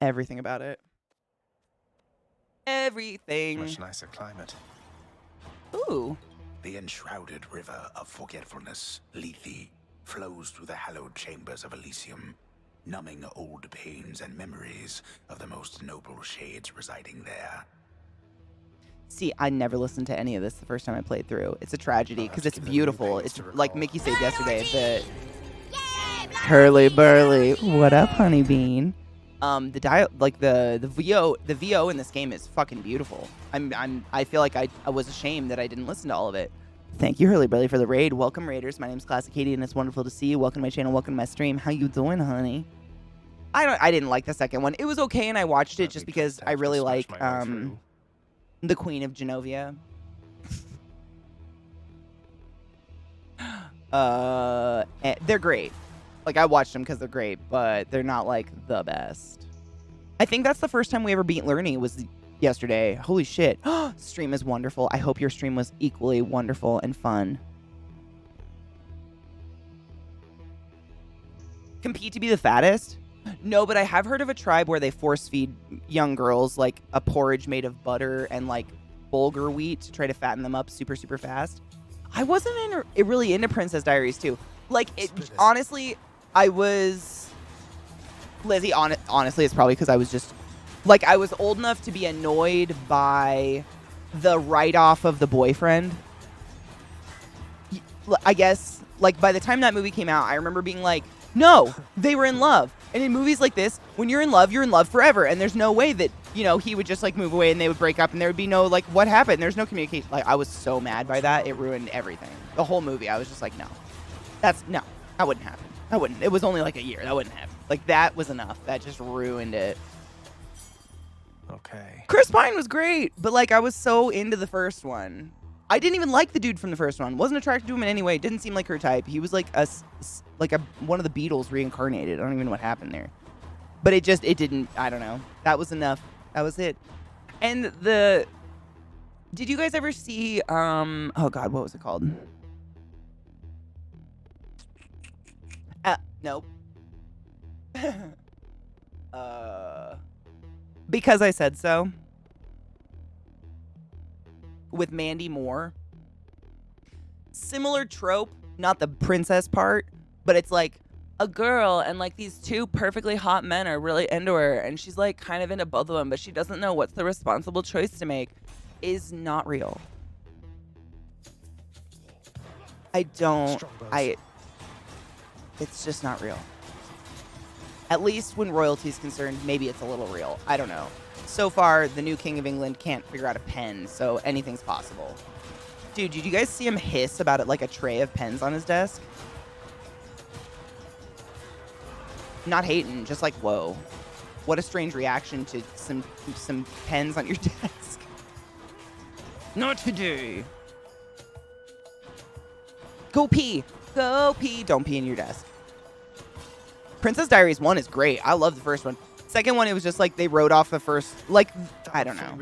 Everything about it. Everything. Much nicer climate. Ooh. The enshrouded river of forgetfulness, Lethe, flows through the hallowed chambers of Elysium, numbing old pains and memories of the most noble shades residing there. See, I never listened to any of this the first time I played through. It's a tragedy because it's beautiful. It's like Mickey said yesterday. The Hurly Burly. What up, honey bean? The VO in this game is fucking beautiful. I feel like I was ashamed that I didn't listen to all of it. Thank you, Hurly Burly, for the raid. Welcome, Raiders. My name's ClassyKatie, and it's wonderful to see you. Welcome to my channel. Welcome to my stream. How you doing, honey? I didn't like the second one. It was okay, and I watched it just because I really like the Queen of Genovia. They're great. Like, I watched them because they're great, but they're not, like, the best. I think that's the first time we ever beat Lerny was yesterday. Holy shit. Stream is wonderful. I hope your stream was equally wonderful and fun. Compete to be the fattest? No, but I have heard of a tribe where they force feed young girls, like, a porridge made of butter and, like, bulgur wheat to try to fatten them up super, super fast. I wasn't really into Princess Diaries, too. Like, honestly, I was... Lizzie, honestly, it's probably because I was just... Like, I was old enough to be annoyed by the write-off of the boyfriend. I guess, like, by the time that movie came out, I remember being like, no, they were in love. And in movies like this, when you're in love forever. And there's no way that, you know, he would just, like, move away and they would break up and there would be no, like, what happened? There's no communication. Like, I was so mad by that. It ruined everything. The whole movie, I was just like, no. No, that wouldn't happen. That wouldn't. It was only, like, a year. That wouldn't happen. Like, that was enough. That just ruined it. Okay. Chris Pine was great, but, like, I was so into the first one. I didn't even like the dude from the first one. Wasn't attracted to him in any way. Didn't seem like her type. He was, like, one of the Beatles reincarnated. I don't even know what happened there. But it didn't, I don't know. That was enough. That was it. And did you guys ever see, oh God, what was it called? Nope. Because I Said So. With Mandy Moore. Similar trope, not the princess part, but it's like a girl and like these two perfectly hot men are really into her and she's like kind of into both of them, but she doesn't know what's the responsible choice to make. Is not real. It's just not real. At least when royalty is concerned, maybe it's a little real. I don't know. So far, the new King of England can't figure out a pen, so anything's possible. Dude, did you guys see him hiss about it like a tray of pens on his desk? Not hating, just like, whoa. What a strange reaction to some pens on your desk. Not today. Go pee. Go pee. Don't pee in your desk. Princess Diaries 1 is great. I love the first one. Second one, it was just like they wrote off the first, like, I don't know.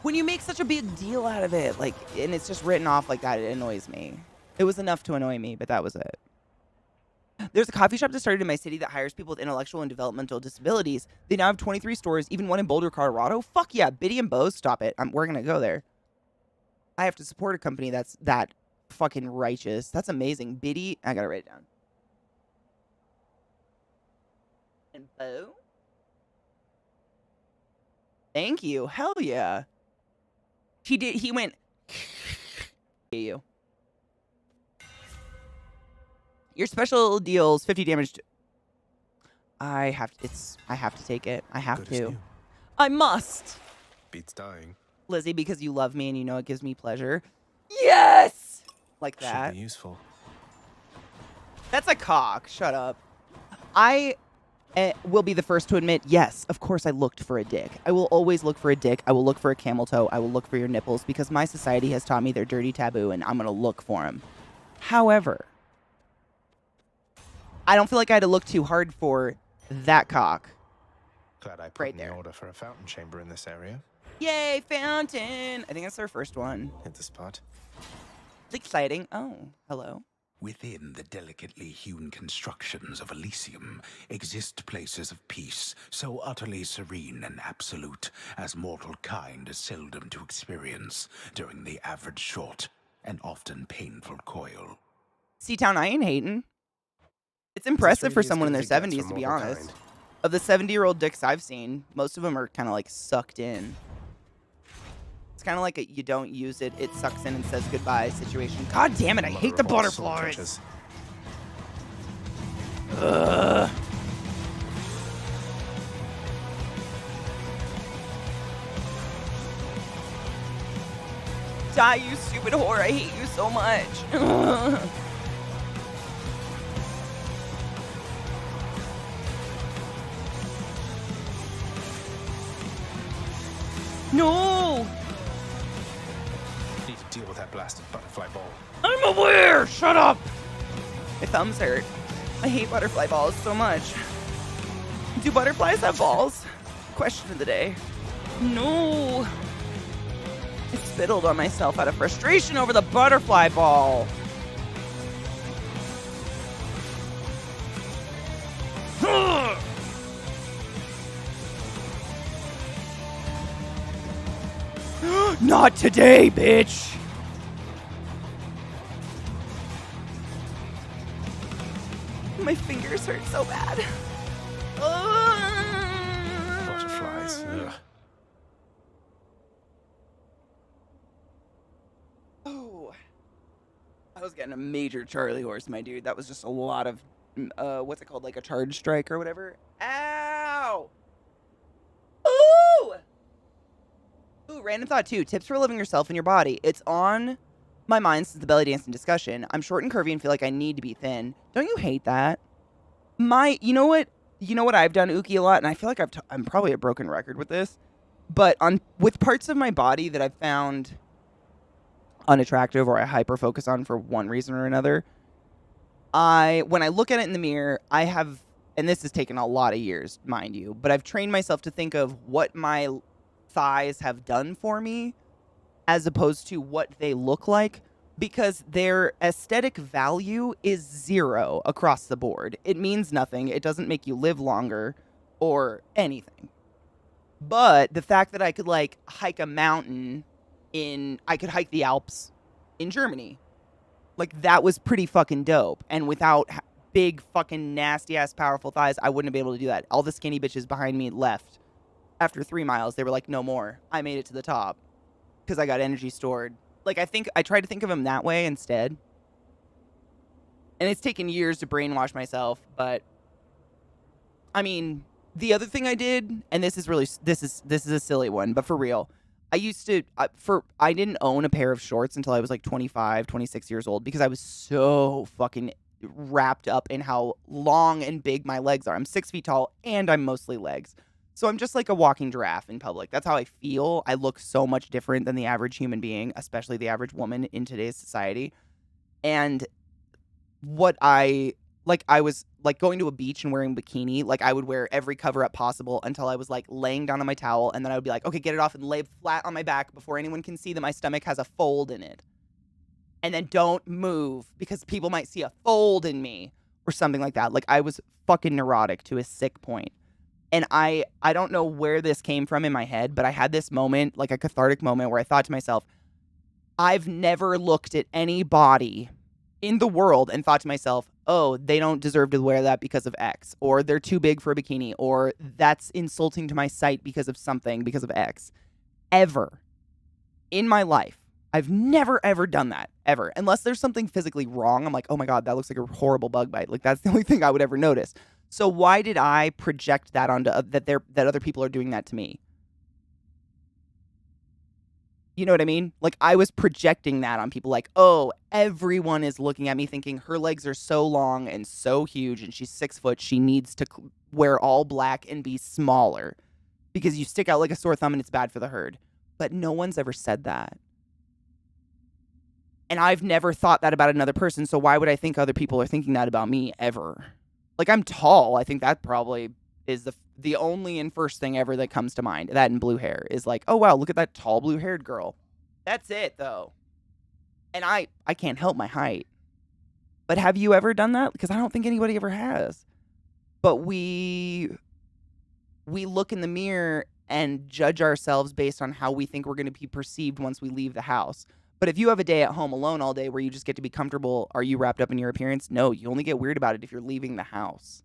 When you make such a big deal out of it, like, and it's just written off like that, it annoys me. It was enough to annoy me, but that was it. There's a coffee shop that started in my city that hires people with intellectual and developmental disabilities. They now have 23 stores, even one in Boulder, Colorado. Fuck yeah, Biddy and Bose, stop it. We're going to go there. I have to support a company that's that fucking righteous. That's amazing. Biddy, I got to write it down. And Bo? Thank you. Hell yeah. He went. You. Your special deals 50 damage. I have to take it. I have to. I must. Beats dying. Lizzie, because you love me and you know it gives me pleasure. Yes! Like that. Should be useful. That's a cock. Shut up. I will be the first to admit, yes, of course I looked for a dick. I will always look for a dick. I will look for a camel toe. I will look for your nipples because my society has taught me they're dirty taboo and I'm going to look for them. However, I don't feel like I had to look too hard for that cock. Glad I put in the order for a fountain chamber in this area. Yay, fountain! I think that's our first one. Hit the spot. It's exciting. Oh, hello. Within the delicately hewn constructions of Elysium exist places of peace so utterly serene and absolute as mortal kind is seldom to experience during the average short and often painful coil. Seatown, I ain't hating. It's impressive really for as someone in good their as it gets 70s, for to be mortal honest. kind? Of the 70-year-old dicks I've seen, most of them are kind of like sucked in. It's kind of like a you don't use it, it sucks in and says goodbye situation. God damn it, I hate the butterflies. Ugh. Die, you stupid whore. I hate you so much. Ugh. No! Need to deal with that blasted butterfly ball. I'm aware! Shut up! My thumbs hurt. I hate butterfly balls so much. Do butterflies have balls? Question of the day. No! I spittled on myself out of frustration over the butterfly ball. Not today, bitch! My fingers hurt so bad. Butterflies. Ugh. Oh. I was getting a major Charlie horse, my dude. That was just a lot of, what's it called? Like a charge strike or whatever? Ow! Ooh! Ooh, random thought too. Tips for living yourself and your body. It's on my mind since the belly dancing discussion. I'm short and curvy and feel like I need to be thin. Don't you hate that? You know what I've done, Uki, a lot, and I feel like I'm probably a broken record with this, but with parts of my body that I've found unattractive or I hyper focus on for one reason or another, when I look at it in the mirror, I have, and this has taken a lot of years, mind you, but I've trained myself to think of what my thighs have done for me as opposed to what they look like, because their aesthetic value is 0 across the board. It means nothing. It doesn't make you live longer or anything. But the fact that I could like hike a mountain I could hike the Alps in Germany, like that was pretty fucking dope. And without big fucking nasty ass powerful thighs, I wouldn't have been able to do that. All the skinny bitches behind me left after 3 miles. They were like, no more. I made it to the top because I got energy stored. Like, I tried to think of them that way instead. And it's taken years to brainwash myself, but I mean, the other thing I did, and this is a silly one, but for real, I used to, I didn't own a pair of shorts until I was like 25, 26 years old because I was so fucking wrapped up in how long and big my legs are. I'm 6 feet tall and I'm mostly legs. So I'm just like a walking giraffe in public. That's how I feel. I look so much different than the average human being, especially the average woman in today's society. And I was like going to a beach and wearing a bikini. Like I would wear every cover up possible until I was like laying down on my towel. And then I would be like, okay, get it off and lay flat on my back before anyone can see that my stomach has a fold in it. And then don't move because people might see a fold in me or something like that. Like I was fucking neurotic to a sick point. And I don't know where this came from in my head, but I had this moment, like a cathartic moment where I thought to myself, I've never looked at any body in the world and thought to myself, oh, they don't deserve to wear that because of X, or they're too big for a bikini, or that's insulting to my sight because of something, because of X. Ever. In my life. I've never, ever done that. Ever. Unless there's something physically wrong. I'm like, oh my God, that looks like a horrible bug bite. Like, that's the only thing I would ever notice. So why did I project that onto that other people are doing that to me? You know what I mean? Like I was projecting that on people like, oh, everyone is looking at me thinking her legs are so long and so huge and she's 6 foot. She needs to wear all black and be smaller because you stick out like a sore thumb and it's bad for the herd. But no one's ever said that. And I've never thought that about another person. So why would I think other people are thinking that about me ever? Like, I'm tall. I think that probably is the only and first thing ever that comes to mind. That and blue hair is like, oh, wow, look at that tall blue-haired girl. That's it, though. And I can't help my height. But have you ever done that? Because I don't think anybody ever has. But we look in the mirror and judge ourselves based on how we think we're going to be perceived once we leave the house. But if you have a day at home alone all day where you just get to be comfortable, are you wrapped up in your appearance? No, you only get weird about it if you're leaving the house.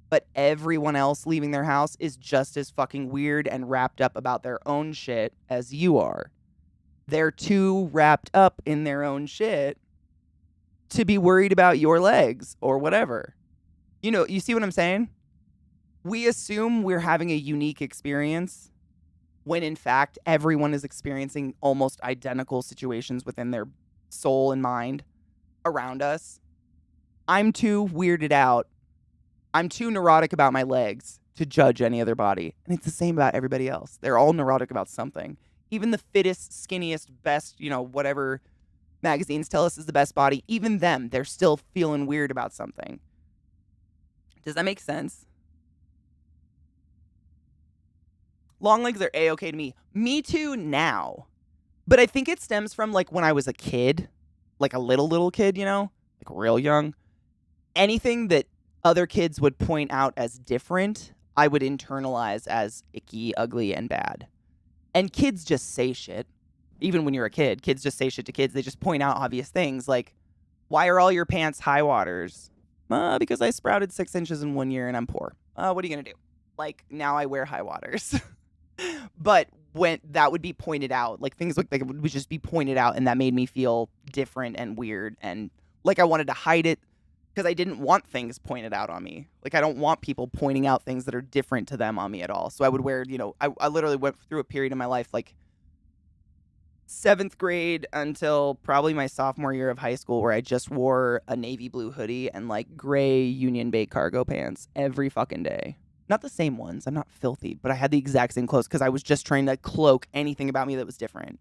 But everyone else leaving their house is just as fucking weird and wrapped up about their own shit as you are. They're too wrapped up in their own shit to be worried about your legs or whatever. You know, you see what I'm saying? We assume we're having a unique experience when in fact everyone is experiencing almost identical situations within their soul and mind around us. I'm too weirded out. I'm too neurotic about my legs to judge any other body. And it's the same about everybody else. They're all neurotic about something. Even the fittest, skinniest, best, you know, whatever magazines tell us is the best body, even them, they're still feeling weird about something. Does that make sense? Long legs are A-okay to me. Me too now. But I think it stems from like when I was a kid, like a little kid, you know, like real young. Anything that other kids would point out as different, I would internalize as icky, ugly, and bad. And kids just say shit. Even when you're a kid, kids just say shit to kids. They just point out obvious things like, why are all your pants high waters? Because I sprouted 6 inches in 1 year and I'm poor. What are you going to do? Like, now I wear high waters. But when that would be pointed out, like things like that would just be pointed out, and that made me feel different and weird and like I wanted to hide it because I didn't want things pointed out on me. Like I don't want people pointing out things that are different to them on me at all. So I would wear, you know, I literally went through a period in my life like 7th grade until probably my sophomore year of high school where I just wore a navy blue hoodie and like gray Union Bay cargo pants every fucking day. Not the same ones. I'm not filthy, but I had the exact same clothes because I was just trying to cloak anything about me that was different.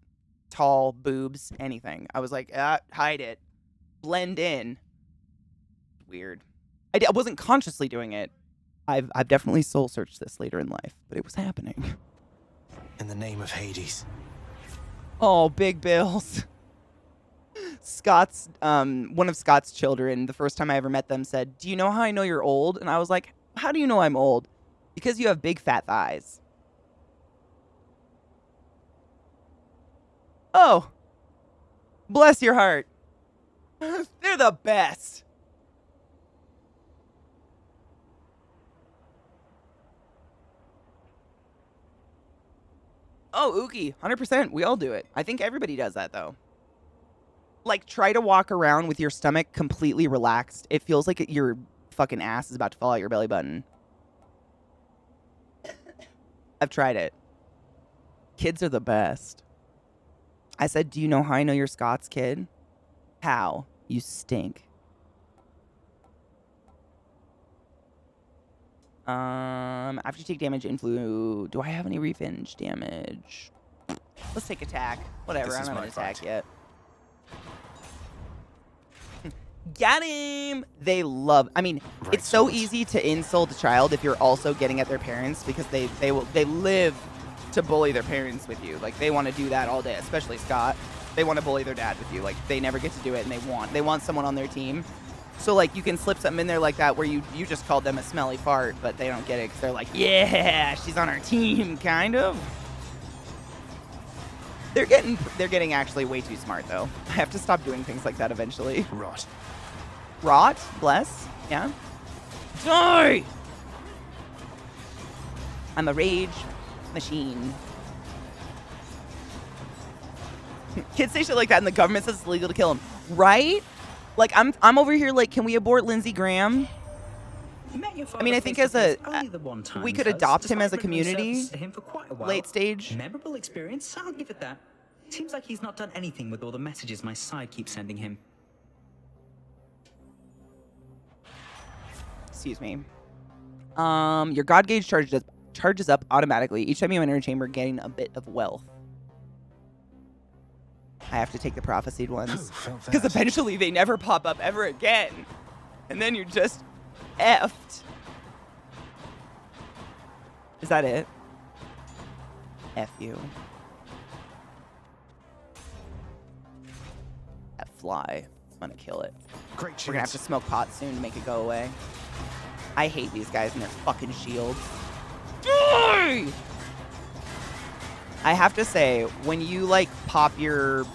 Tall, boobs, anything. I was like, hide it. Blend in. Weird. I wasn't consciously doing it. I've definitely soul searched this later in life, but it was happening. In the name of Hades. Oh, big bills. Scott's, one of Scott's children, the first time I ever met them said, "Do you know how I know you're old?" And I was like, "How do you know I'm old?" "Because you have big fat thighs." Oh, bless your heart. They're the best. Oh, Ookie, 100%. We all do it. I think everybody does that, though. Like, try to walk around with your stomach completely relaxed. It feels like your fucking ass is about to fall out your belly button. I've tried it. Kids are the best. I said, "Do you know how I know you're Scott's kid?" "How? You stink." After you take damage, influ. Do I have any revenge damage? Let's take attack. Whatever, I'm not gonna attack yet. Got him! They love... I mean, it's so easy to insult a child if you're also getting at their parents because they live to bully their parents with you. Like, they want to do that all day, especially Scott. They want to bully their dad with you. Like, they never get to do it, and they want someone on their team. So, like, you can slip something in there like that where you just called them a smelly fart, but they don't get it because they're like, "Yeah, she's on our team," kind of. They're getting actually way too smart, though. I have to stop doing things like that eventually. Rot. Rot? Bless? Yeah? Die! I'm a rage machine. Kids say shit like that and the government says it's illegal to kill him. Right? Like, I'm over here like, can we abort Lindsey Graham? I mean, I think as we could adopt him as a community. Late stage. Memorable experience, I'll give it that. Seems like he's not done anything with all the messages my side keeps sending him. Excuse me. Your God gauge charges up automatically. Each time you enter a chamber, gain a bit of wealth. I have to take the prophesied ones. Because eventually they never pop up ever again. And then you're just effed. Is that it? F you. That fly. I'm gonna kill it. Great We're gonna have to smoke pot soon to make it go away. I hate these guys and their fucking shields. Die! I have to say, when you like pop your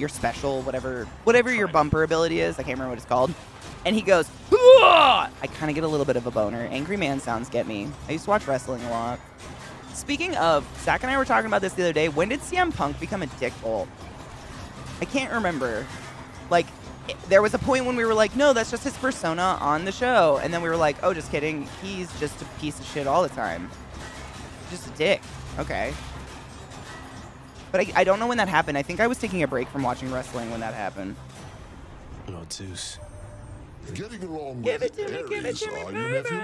special, whatever your bumper ability is, I can't remember what it's called, and he goes, "Hoo-ah!" I kind of get a little bit of a boner. Angry man sounds get me. I used to watch wrestling a lot. Speaking of, Zach and I were talking about this the other day. When did CM Punk become a dickball? I can't remember. Like, there was a point when we were like, no, that's just his persona on the show. And then we were like, oh, just kidding. He's just a piece of shit all the time. Just a dick. Okay. But I don't know when that happened. I think I was taking a break from watching wrestling when that happened. Lord Zeus. Getting along Give with it to me, give it Ares, to me, are you, baby. nephew?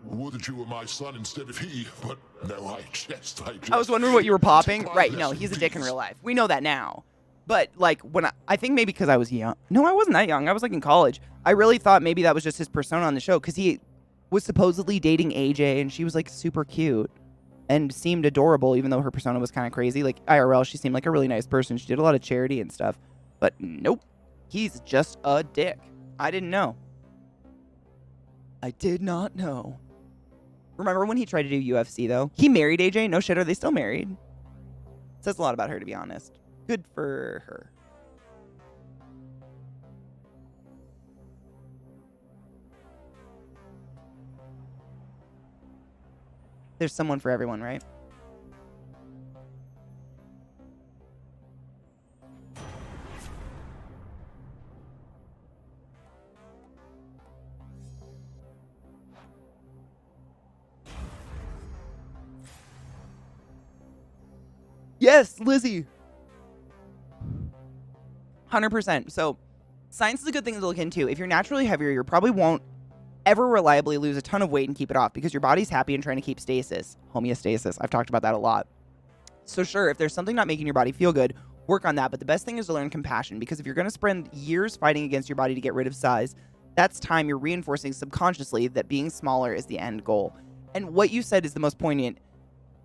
Would that you were my son instead of he, but no, I just. I was wondering what you were popping. Take my Right, no, lesson, he's a dick in please. real life. We know that now. But, like, when I think maybe because I was young. No, I wasn't that young. I was, like, in college. I really thought maybe that was just his persona on the show because he was supposedly dating AJ, and she was, like, super cute and seemed adorable, even though her persona was kind of crazy. Like, IRL, she seemed like a really nice person. She did a lot of charity and stuff. But nope, he's just a dick. I didn't know. I did not know. Remember when he tried to do UFC, though? He married AJ? No shit, are they still married? Says a lot about her, to be honest. Good for her. There's someone for everyone, right? Yes, Lizzie. 100%. So science is a good thing to look into. If you're naturally heavier, you probably won't ever reliably lose a ton of weight and keep it off because your body's happy and trying to keep stasis. Homeostasis. I've talked about that a lot. So sure, if there's something not making your body feel good, work on that. But the best thing is to learn compassion because if you're going to spend years fighting against your body to get rid of size, that's time you're reinforcing subconsciously that being smaller is the end goal. And what you said is the most poignant.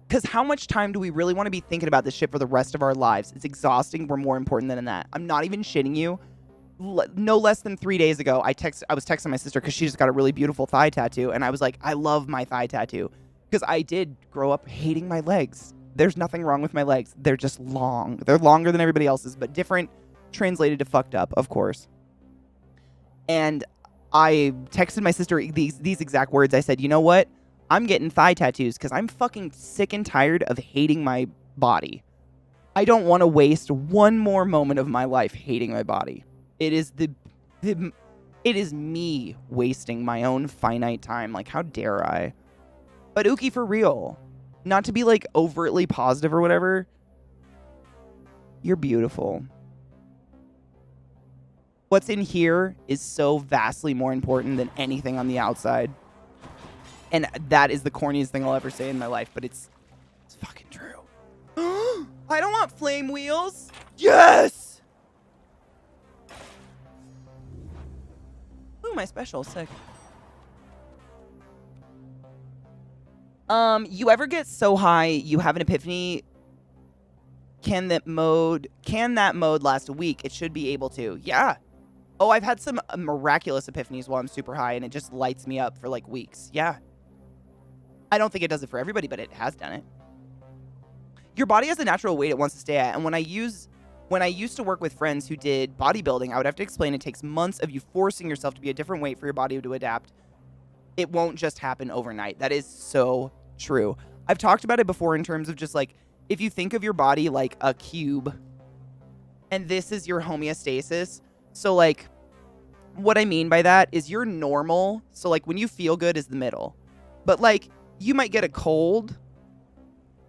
Because how much time do we really want to be thinking about this shit for the rest of our lives? It's exhausting. We're more important than that. I'm not even shitting you. No less than 3 days ago, I was texting my sister because she just got a really beautiful thigh tattoo. And I was like, I love my thigh tattoo. Because I did grow up hating my legs. There's nothing wrong with my legs. They're just long. They're longer than everybody else's, but different, translated to fucked up, of course. And I texted my sister these exact words. I said, you know what? I'm getting thigh tattoos because I'm fucking sick and tired of hating my body. I don't want to waste one more moment of my life hating my body. It is it is me wasting my own finite time. Like, how dare I? But Uki, for real, not to be like overtly positive or whatever. You're beautiful. What's in here is so vastly more important than anything on the outside. And that is the corniest thing I'll ever say in my life, but it's fucking true. I don't want flame wheels. Yes! Ooh, my special, sick. You ever get so high you have an epiphany? Can that mode last a week? It should be able to. Yeah. Oh, I've had some miraculous epiphanies while I'm super high, and it just lights me up for like weeks. Yeah. I don't think it does it for everybody, but it has done it. Your body has a natural weight it wants to stay at. And when I used to work with friends who did bodybuilding, I would have to explain it takes months of you forcing yourself to be a different weight for your body to adapt. It won't just happen overnight. That is so true. I've talked about it before in terms of just like, if you think of your body like a cube, and this is your homeostasis. So like, what I mean by that is you're normal. So like when you feel good is the middle. But like, you might get a cold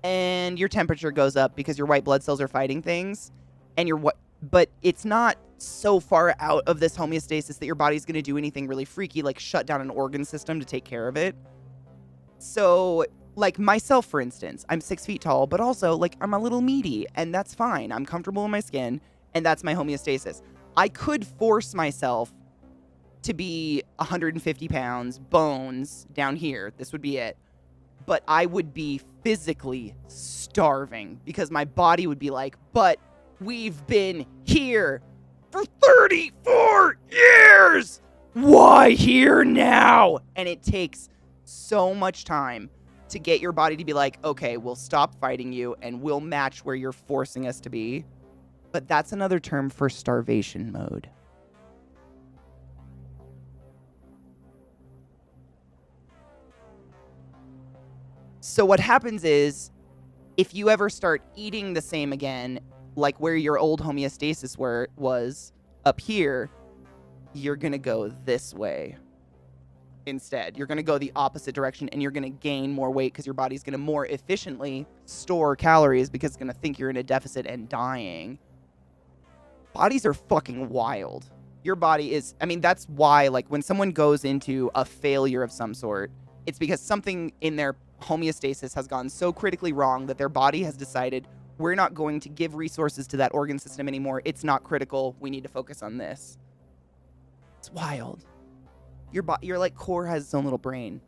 and your temperature goes up because your white blood cells are fighting things and but it's not so far out of this homeostasis that your body's going to do anything really freaky, like shut down an organ system to take care of it. So like myself, for instance, I'm 6 feet tall, but also like I'm a little meaty and that's fine. I'm comfortable in my skin and that's my homeostasis. I could force myself to be 150 pounds, bones down here. This would be it. But I would be physically starving because my body would be like, but we've been here for 34 years. Why here now? And it takes so much time to get your body to be like, okay, we'll stop fighting you and we'll match where you're forcing us to be. But that's another term for starvation mode. So what happens is, if you ever start eating the same again, like where your old homeostasis was up here, you're going to go this way instead. You're going to go the opposite direction, and you're going to gain more weight because your body's going to more efficiently store calories because it's going to think you're in a deficit and dying. Bodies are fucking wild. Your body is, I mean, that's why, like, when someone goes into a failure of some sort, it's because something in their homeostasis has gone so critically wrong that their body has decided, we're not going to give resources to that organ system anymore. It's not critical. We need to focus on this. It's wild. Your like core has its own little brain.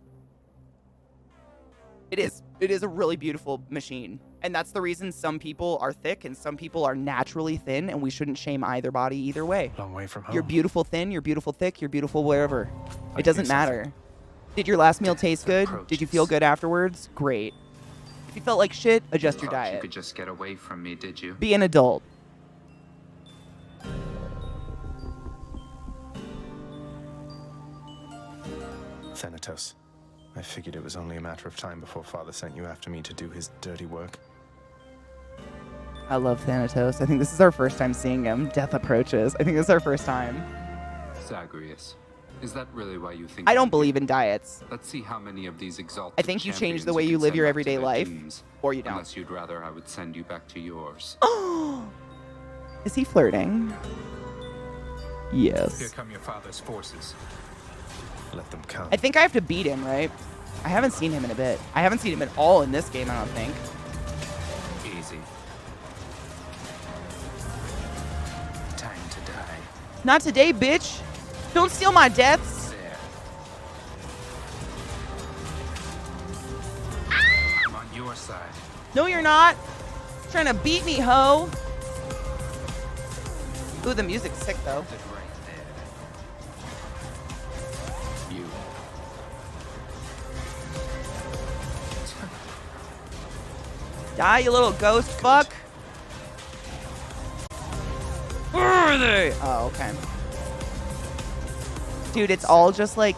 It is a really beautiful machine. And that's the reason some people are thick and some people are naturally thin, and we shouldn't shame either body either way. Long way from home. You're beautiful thin, you're beautiful thick, you're beautiful wherever. It doesn't matter. Did your last meal taste good? Did you feel good afterwards? Great. If you felt like shit, adjust your diet. You could just get away from me, did you? Be an adult. Thanatos, I figured it was only a matter of time before Father sent you after me to do his dirty work. I love Thanatos. I think this is our first time seeing him. Death approaches. I think this is our first time. Zagreus, is that really why you think? I don't believe in diets. Let's see how many of these exalted I think you change the way champions you can live your send back everyday to their life, kings, or you don't. Unless you'd rather I would send you back to yours. Is he flirting? Yes. Here come your father's forces. Let them come. I think I have to beat him, right? I haven't seen him in a bit. I haven't seen him at all in this game, I don't think. Easy. Time to die. Not today, bitch. Don't steal my deaths. There. I'm on your side. No, you're not. Trying to beat me, ho. Ooh, the music's sick, though. Right there. You. Die, you little ghost fuck. Where are they? Oh, okay. Dude, it's all just like